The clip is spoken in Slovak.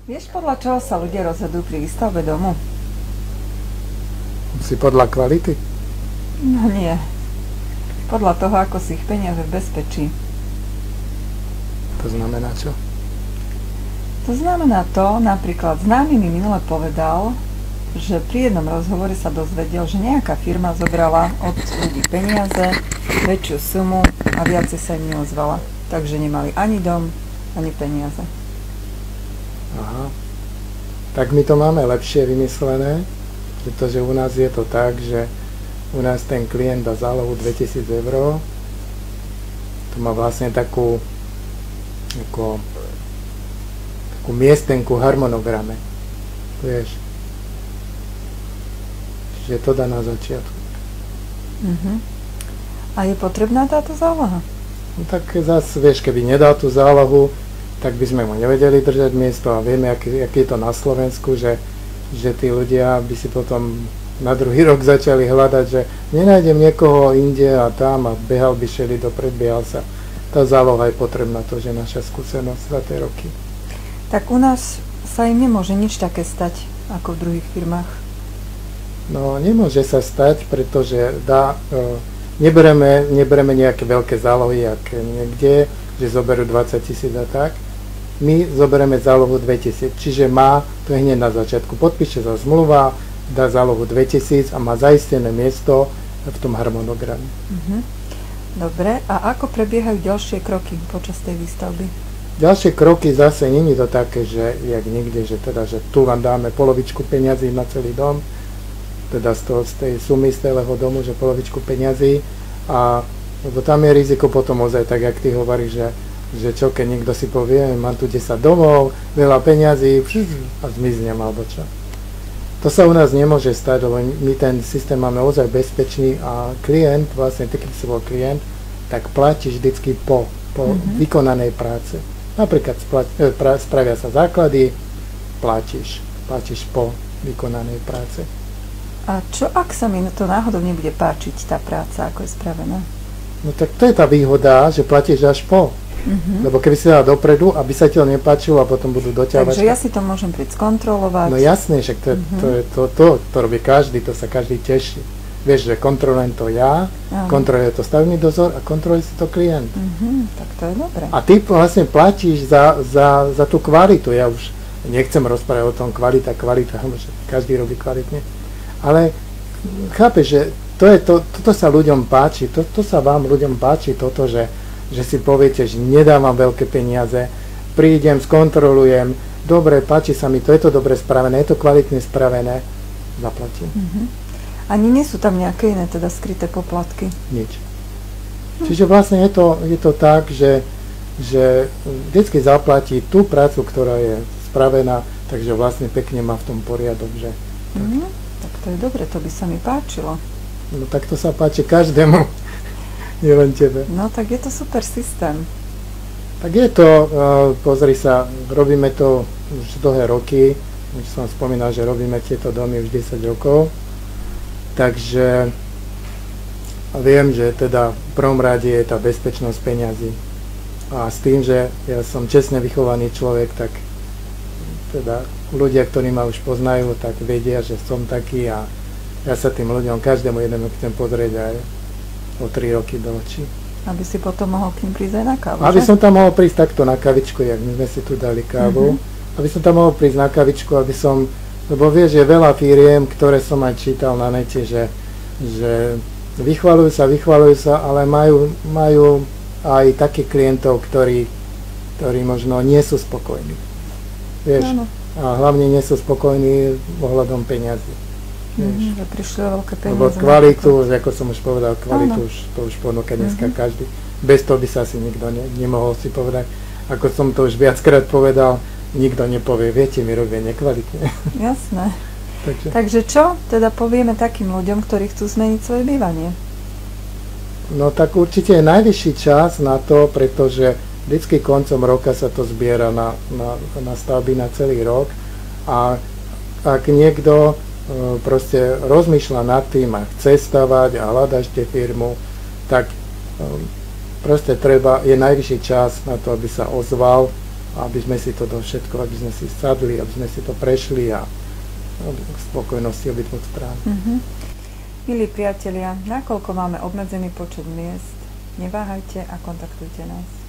Vieš, podľa čoho sa ľudia rozhodujú pri výstavbe domu? Si podľa kvality? No nie. Podľa toho, ako si ich peniaze v bezpečí. To znamená čo? To znamená to, napríklad známy mi minule povedal, že pri jednom rozhovore sa dozvedel, že nejaká firma zobrala od ľudí peniaze, väčšiu sumu a viacej sa im neozvala. Takže nemali ani dom, ani peniaze. Aha. Tak my to máme lepšie vymyslené, pretože u nás je to tak, že u nás ten klient dá zálohu 2000 eur. To má vlastne takú miestenku v harmonograme. Vieš. Čiže to dá na začiatku. A je potrebná táto záloha? No tak zase, vieš, keby nedal tú zálohu, tak by sme mu nevedeli držať miesto a vieme, aký je to na Slovensku, že tí ľudia by si potom na druhý rok začali hľadať, že nenájdem niekoho inde a tam a behal by šeli dopred, behal sa. Tá záloha je potrebná, to je naša skúsenosť za tie roky. Tak u nás sa im nemôže nič také stať, ako v druhých firmách. No, nemôže sa stať, pretože nebereme nejaké veľké zálohy, jak niekde, že zoberú 20 000 a tak. My zoberieme zálohu 2000, čiže má, to je hneď na začiatku, podpíše sa zmluva, dá zálohu 2000 a má zaistené miesto v tom harmonograme. Dobre, a ako prebiehajú ďalšie kroky počas tej výstavby? Ďalšie kroky zase nie je to také, že jak niekde, že tu vám dáme polovičku peňazí na celý dom, teda z tej sumy z celého domu, že polovičku peňazí, a lebo tam je riziko potom ozaj, tak jak ty hovoríš, že čo, keď niekto si povie, mám tu 10 domov, veľa peňazí a zmiznem, alebo čo. To sa u nás nemôže stať, lebo my ten systém máme ozaj bezpečný a klient, vlastne ty, keď si bol klient, tak platíš vždycky po vykonanej práce. Napríklad spravia sa základy, platíš po vykonanej práce. A čo ak sa mi to náhodou nebude páčiť, tá práca, ako je spravená? No tak to je tá výhoda, že platíš až po. Lebo keby si dala dopredu, aby sa ti to nepáčilo a potom budú doťahovať. Takže ja si to môžem prísť skontrolovať. No jasné, že to robí každý, to sa každý teší. Vieš, že kontrolujem to ja, kontroluje to stavebný dozor a kontroluje si to klient. Tak to je dobré. A ty vlastne platíš za tú kvalitu. Ja už nechcem rozprávať o tom kvalita, že každý robí kvalitne. Ale chápeš, že toto sa ľuďom páči, to sa vám ľuďom páči, toto, že si poviete, že nedávam veľké peniaze, prídem, skontrolujem, dobre, páči sa mi to, je to dobre spravené, je to kvalitne spravené, zaplatím. Ani nie sú tam nejaké iné teda skryté poplatky? Nič. Čiže vlastne je to tak, že vždycky zaplatí tú prácu, ktorá je spravená, takže vlastne pekne má v tom poriadok, že... Tak to je dobre, to by sa mi páčilo. No tak to sa páči každému, nielen tebe. No tak je to super systém. Tak je to, pozri sa, robíme to už dlhé roky, už som spomínal, že robíme tieto domy už 10 rokov, takže viem, že teda v prvom rade je tá bezpečnosť peňazí. A s tým, že ja som čestne vychovaný človek, tak teda ľudia, ktorí ma už poznajú, tak vedia, že som taký a ja sa tým ľuďom, každému jednému chcem pozrieť aj o 3 roky do očí. Aby si potom mohol k ním prísť aj na kávu, Aby som tam mohol prísť takto na kavičku, jak my sme si tu dali kávu. Aby som tam mohol prísť na kavičku, lebo vieš, je veľa firiem, ktoré som aj čítal na nete, že vychvaľujú sa, ale majú aj takých klientov, ktorí možno nie sú spokojní. Vieš? A hlavne nie sú spokojní ohľadom peňazí. Že prišli veľké peniaze. Lebo kvalitu, ako som už povedal, to už ponúka dneska každý. Bez toho by sa asi nikto nemohol si povedať. Ako som to už viackrát povedal, nikto nepovie, viete, my robíme nekvalitne. Jasné. Takže čo teda povieme takým ľuďom, ktorí chcú zmeniť svoje bývanie? No tak určite je najvyšší čas na to, pretože vždycky koncom roka sa to zbiera na stavby na celý rok. A ak niekto proste rozmýšľa nad tým a chce stavať a hľada ešte firmu, tak proste je najvyšší čas na to, aby sa ozval aby sme si to do všetko, aby sme si sadli, aby sme si to prešli a k spokojnosti obidvoch strán. Milí priatelia, nakoľko máme obmedzený počet miest, neváhajte a kontaktujte nás.